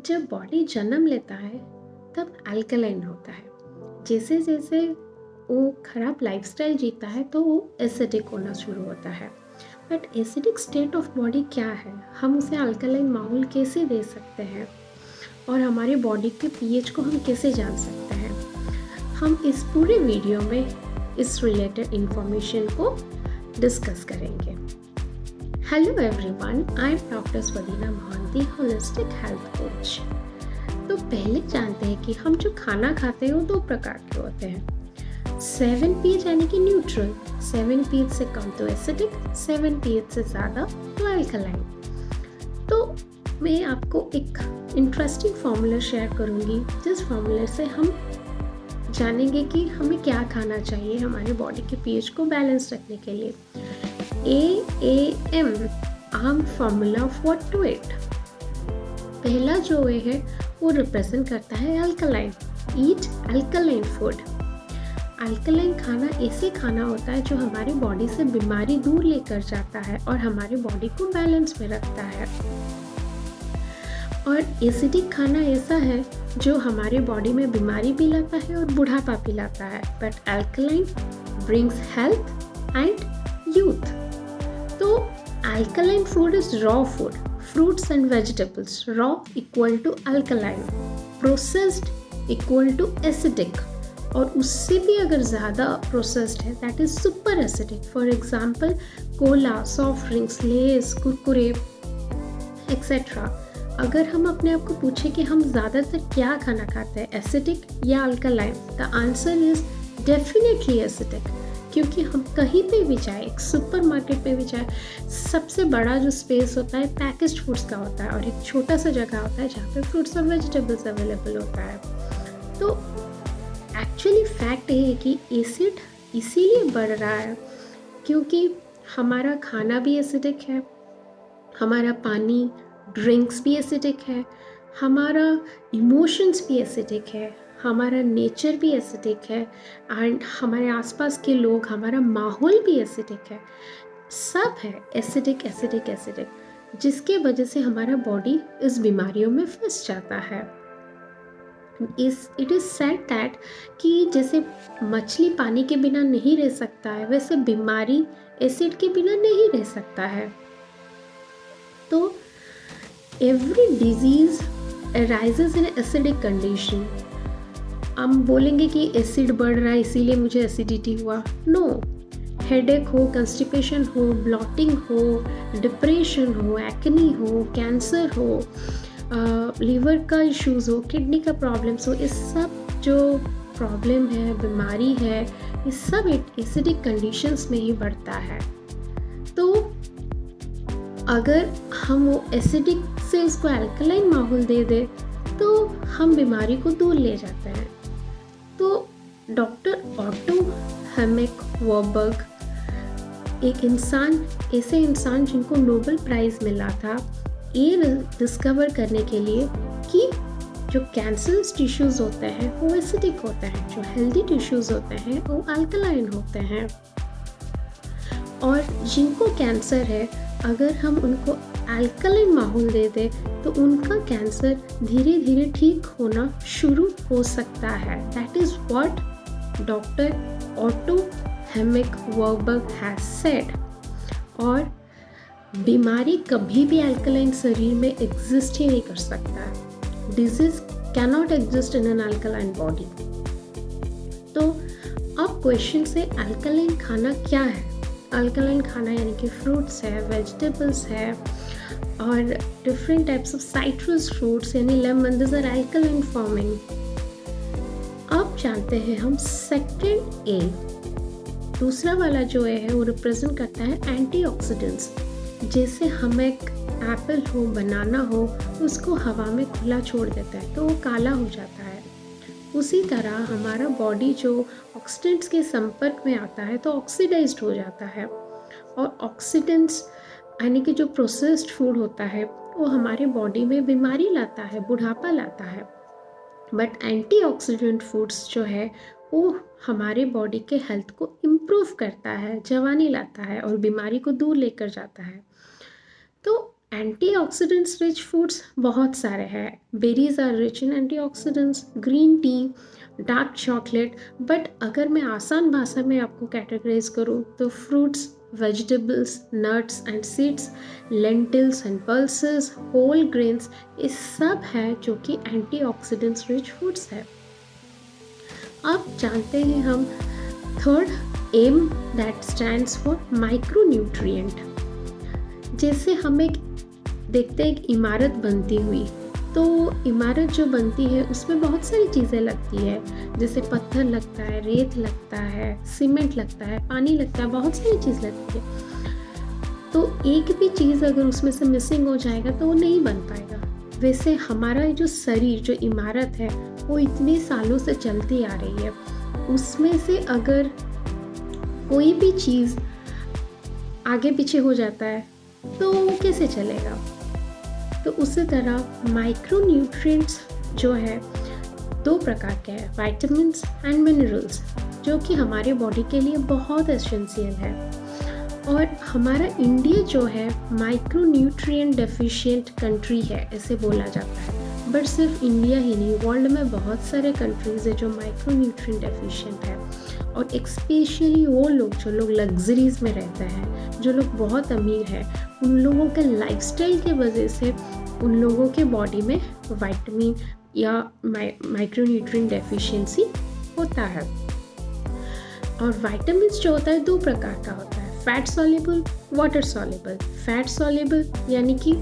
जब बॉडी जन्म लेता है तब अल्कलाइन होता है। जैसे जैसे वो खराब लाइफस्टाइल जीता है तो वो एसिडिक होना शुरू होता है। But acidic state of body क्या है, हम उसे अल्कलाइन माहौल कैसे दे सकते हैं और हमारी बॉडी के पीएच को हम कैसे जान सकते हैं, हम इस पूरे वीडियो में इस रिलेटेड इंफॉर्मेशन को डिस्कस करेंगे। Hello everyone, I am doctor Swadeena Mohanty, holistic health coach. तो पहले जानते हैं कि हम जो खाना खाते हैं वो दो प्रकार के होते हैं। 7 pH यानी कि न्यूट्रल, 7 pH से कम तो एसिडिक, 7 pH से ज़्यादा तो अल्कलाइन। तो मैं आपको एक इंटरेस्टिंग फार्मूला शेयर करूँगी जिस फार्मूले से हम जानेंगे कि हमें क्या खाना चाहिए हमारे बॉडी के पीएच को बैलेंस रखने के लिए। AAM, आम formula of what to eat. पहला जो ए है वो रिप्रेजेंट करता है alkaline. Eat alkaline food. Alkaline खाना ऐसे खाना होता है जो हमारी बॉडी से बीमारी दूर लेकर जाता है और हमारी बॉडी को बैलेंस में रखता है। और एसिडिक खाना ऐसा है जो हमारी बॉडी में बीमारी भी लाता है और बुढ़ापा भी लाता है। But alkaline brings health and youth. तो alkaline food is raw food, fruits and vegetables. Raw equal to alkaline, processed equal to acidic, और उससे भी अगर ज़्यादा प्रोसेस्ड है that is super acidic. For example Cola, soft drinks, less, Kurkure etcetera. अगर हम अपने आप को पूछें कि हम ज़्यादातर क्या खाना खाते हैं, एसिडिक या alkaline, the answer is definitely acidic. क्योंकि हम कहीं पे भी जाए, एक सुपरमार्केट पे भी जाए, सबसे बड़ा जो स्पेस होता है पैकेज्ड फूड्स का होता है और एक छोटा सा जगह होता है जहाँ पे फ्रूट्स और वेजिटेबल्स अवेलेबल होता है। तो एक्चुअली फैक्ट ये है कि एसिड इसीलिए बढ़ रहा है क्योंकि हमारा खाना भी एसिडिक है, हमारा पानी, ड्रिंक्स भी एसिडिक है, हमारा इमोशंस भी एसिडिक है, हमारा नेचर भी एसिडिक है एंड हमारे आसपास के लोग, हमारा माहौल भी एसिडिक है। सब है एसिडिक एसिडिक एसिडिक, जिसके वजह से हमारा बॉडी इस बीमारियों में फंस जाता है। इट इज़ सेड दैट कि जैसे मछली पानी के बिना नहीं रह सकता है, वैसे बीमारी एसिड के बिना नहीं रह सकता है। तो every disease arises in acidic condition. हम बोलेंगे कि एसिड बढ़ रहा है इसीलिए मुझे एसिडिटी हुआ, नो। हेडेक हो, कंस्टिपेशन हो, ब्लॉटिंग हो, डिप्रेशन हो, एक्नी हो, कैंसर हो, लीवर का इश्यूज़ हो, किडनी का प्रॉब्लम्स हो, ये सब जो प्रॉब्लम है, बीमारी है, ये सब एसिडिक कंडीशंस में ही बढ़ता है। तो अगर हम वो एसिडिक से उसको अल्कलाइन माहौल दे दे तो हम बीमारी को दूर ले जाते हैं। तो डॉक्टर ऑटो हेमिक वर्बर्ग, एक ऐसे इंसान जिनको नोबेल प्राइज़ मिला था ये डिस्कवर करने के लिए कि जो कैंसरस टिश्यूज़ होते हैं वो एसिडिक होते हैं, जो हेल्दी टिश्यूज़ होते हैं वो अल्कलाइन होते हैं। और जिनको कैंसर है अगर हम उनको अल्कलाइन माहौल दे दें तो उनका कैंसर धीरे धीरे ठीक होना शुरू हो सकता है। That is what doctor Otto हेमिक वर्बर्ग हैज सेड। और बीमारी कभी भी अल्कलाइन शरीर में एग्जिस्ट ही नहीं कर सकता है। Disease cannot exist in an alkaline body. तो अब क्वेश्चन से अल्कलाइन खाना क्या है? अल्कलाइन खाना यानी कि फ्रूट्स है, वेजिटेबल्स है और different types of citrus fruits यानी lemon, this are alkaline forming. अब जानते हैं हम सेकंड ए। दूसरा वाला जो है वो रिप्रेजेंट करता है एंटीऑक्सीडेंट्स। जैसे हम एक एप्पल हो, बनाना हो, उसको हवा में खुला छोड़ देता है तो वो काला हो जाता है। उसी तरह हमारा बॉडी जो ऑक्सीडेंट्स के संपर्क में आता है तो ऑक्सीडाइज्ड हो जाता है। और ऑक्सीडेंट्स यानी कि जो प्रोसेस्ड फूड होता है वो हमारे बॉडी में बीमारी लाता है, बुढ़ापा लाता है। बट एंटीऑक्सीडेंट फूड्स जो है वो हमारे बॉडी के हेल्थ को इम्प्रूव करता है, जवानी लाता है और बीमारी को दूर लेकर जाता है। तो एंटीऑक्सीडेंट्स रिच फूड्स बहुत सारे हैं. Berries are rich in antioxidants, green tea, dark chocolate. But अगर मैं आसान भाषा में आपको कैटेगराइज करूँ तो fruits, vegetables, nuts and seeds, lentils and pulses, whole grains, ये सब है जो कि एंटीऑक्सीडेंट्स रिच फूड्स है. अब जानते हैं हम third M that stands for micronutrient. जैसे हम एक देखते हैं एक इमारत बनती हुई, तो इमारत जो बनती है उसमें बहुत सारी चीज़ें लगती है. जैसे पत्थर लगता है, रेत लगता है, सीमेंट लगता है, पानी लगता है, बहुत सारी चीज़ लगती है. तो एक भी चीज़ अगर उसमें से मिसिंग हो जाएगा तो वो नहीं बन पाएगा. वैसे हमारा जो शरीर, जो इमारत है, वो इतने सालों से चलती आ रही है. उसमें से अगर कोई भी चीज़ आगे पीछे हो जाता है तो वो कैसे चलेगा. तो उसी तरह माइक्रोन्यूट्रिएंट्स जो है दो प्रकार के हैं, विटामिन्स एंड मिनरल्स, जो कि हमारे बॉडी के लिए बहुत एसेंशियल है. और हमारा इंडिया जो है माइक्रोन्यूट्रिएंट डेफिशिएंट कंट्री है ऐसे बोला जाता है. बट सिर्फ इंडिया ही नहीं, वर्ल्ड में बहुत सारे कंट्रीज़ है जो माइक्रोन्यूट्रिएंट डेफिशिएंट है. और एक्सपेशली वो लोग जो लोग लग्जरीज में रहते हैं, जो लोग बहुत अमीर हैं, उन लोगों के लाइफस्टाइल की वजह से उन लोगों के बॉडी में विटामिन या माइक्रोन्यूट्रिएंट डेफिशिएंसी होता है. और विटामिन्स जो होता है दो प्रकार का होता है, fat soluble, water soluble. Fat soluble यानी कि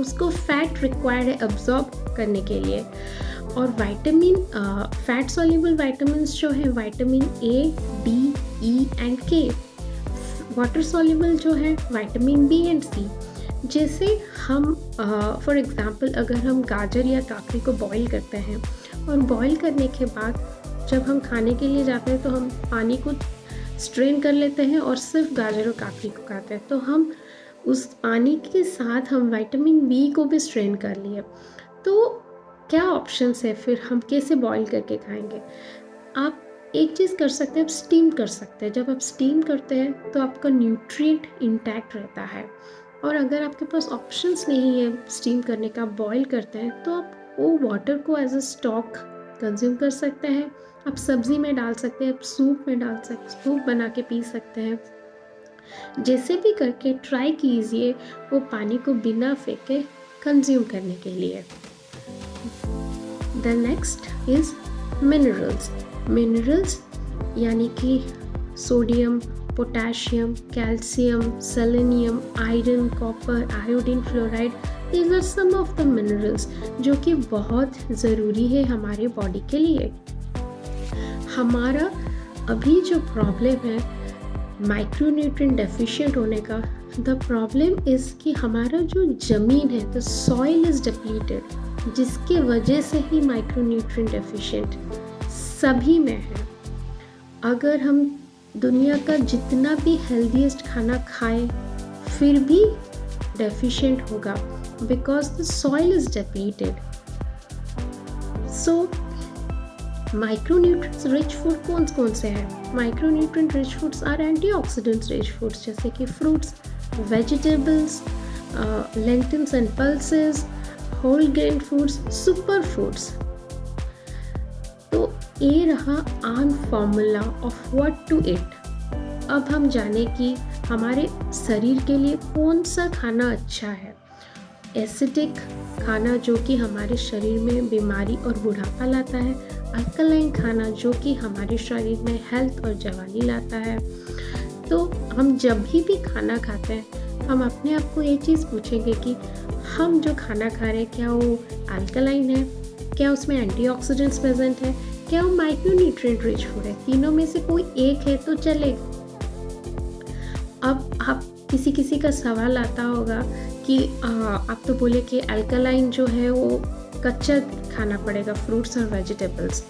उसको फैट रिक्वायर्ड है अब्जॉर्ब करने के लिए. और विटामिन फैट सॉल्युबल विटामिन्स जो है vitamin A, D, E and के. वाटर सॉल्युबल जो है विटामिन बी एंड सी. जैसे हम फॉर एग्जांपल अगर हम गाजर या काकड़ी को बॉईल करते हैं और बॉईल करने के बाद जब हम खाने के लिए जाते हैं तो हम पानी को स्ट्रेन कर लेते हैं और सिर्फ गाजर और काकड़ी को खाते हैं. तो हम उस पानी के साथ हम विटामिन बी को भी स्ट्रेन कर लिए. तो क्या ऑप्शंस है फिर, हम कैसे बॉईल करके खाएंगे. आप एक चीज़ कर सकते हैं, आप स्टीम कर सकते हैं. जब आप स्टीम करते हैं तो आपका न्यूट्रिएंट इंटैक्ट रहता है. और अगर आपके पास ऑप्शंस नहीं है स्टीम करने का, बॉईल करते हैं, तो आप वो वाटर को एज अ स्टॉक कंज्यूम कर सकते हैं. आप सब्ज़ी में डाल सकते हैं, आप सूप में डाल सकते, सूप बना के पी सकते हैं. जैसे भी करके ट्राई कीजिए वो पानी को बिना फेंके कंज्यूम करने के लिए. The next is minerals. Minerals यानी कि sodium, potassium, calcium, selenium, iron, copper, iodine, fluoride. these are some of the minerals जो कि बहुत ज़रूरी है हमारे बॉडी के लिए. हमारा अभी जो प्रॉब्लम है माइक्रोन्यूट्रिएंट डेफिशिएंट होने का, द प्रॉब्लम इज़ कि हमारा जो ज़मीन है, द सॉइल इज़ डिप्लीटेड, जिसकी वजह से ही माइक्रोन्यूट्रिएंट डेफिशिएंट सभी में है. अगर हम दुनिया का जितना भी हेल्दीएस्ट खाना खाएं फिर भी डेफिशिएंट होगा, because the soil is depleted. So micronutrients rich food कौन कौन से हैं. Micronutrient rich foods are antioxidants rich foods, जैसे कि fruits, vegetables, lentils and pulses, whole grain foods, super foods. तो ये रहा आम formula of what to eat. अब हम जाने कि हमारे शरीर के लिए कौन सा खाना अच्छा है. एसिडिक खाना जो कि हमारे शरीर में बीमारी और बुढ़ापा लाता है. अल्कलाइन खाना जो कि हमारे शरीर में हेल्थ और जवानी लाता है. तो हम जब भी खाना खाते हैं हम अपने आप को ये चीज़ पूछेंगे कि हम जो खाना खा रहे हैं क्या वो अल्कलाइन है, क्या उसमें एंटीऑक्सीडेंट्स प्रेजेंट है, क्या वो माइक्रोन्यूट्रिएंट रिच फूड है. तीनों में से कोई एक है तो चलेगा. अब आप किसी का सवाल आता होगा कि आप तो बोले कि अल्कलाइन जो है वो कच्चा खाना पड़ेगा, फ्रूट्स और वेजिटेबल्स.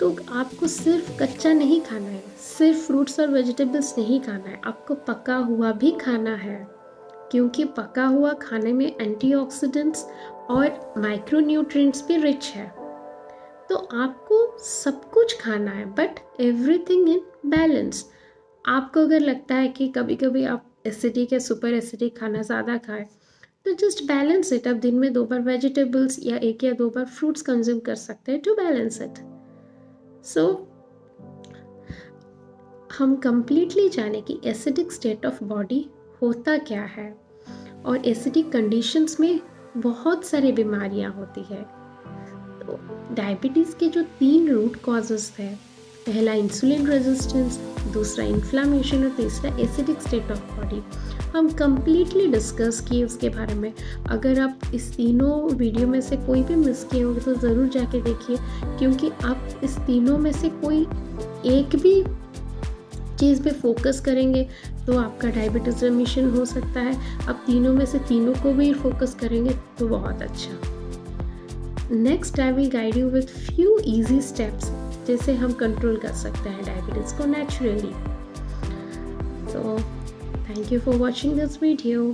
तो आपको सिर्फ कच्चा नहीं खाना है, सिर्फ फ्रूट्स और वेजिटेबल्स नहीं खाना है, आपको पका हुआ भी खाना है, क्योंकि पका हुआ खाने में एंटीऑक्सीडेंट्स और माइक्रोन्यूट्रिएंट्स भी रिच है. तो आपको सब कुछ खाना है, बट एवरीथिंग इन बैलेंस. आपको अगर लगता है कि कभी कभी आप एसिडिक या सुपर एसिडिक खाना ज़्यादा खाए, तो जस्ट बैलेंस इट। आप दिन में 2 बार वेजिटेबल्स या 1 या 2 बार फ्रूट्स कंज्यूम कर सकते हैं टू बैलेंस इट। सो हम कंप्लीटली जाने कि एसिडिक स्टेट ऑफ बॉडी होता क्या है, और एसिडिक कंडीशंस में बहुत सारी बीमारियां होती है। तो डायबिटीज़ के जो 3 रूट कॉजेज़ थे, पहला इंसुलिन रेजिस्टेंस, दूसरा इन्फ्लामेशन और तीसरा एसिडिक स्टेट ऑफ बॉडी, हम कंप्लीटली डिस्कस किए उसके बारे में। अगर आप इस तीनों वीडियो में से कोई भी मिस किए होंगे तो ज़रूर जाके देखिए, क्योंकि आप इस तीनों में से कोई एक भी चीज़ पे फोकस करेंगे तो आपका डायबिटीज़ रिमिशन हो सकता है। आप तीनों में से तीनों को भी फोकस करेंगे तो बहुत अच्छा। Next I will guide you with few easy steps जैसे हम कंट्रोल कर सकते हैं डायबिटीज़ को naturally. So thank you for watching this video.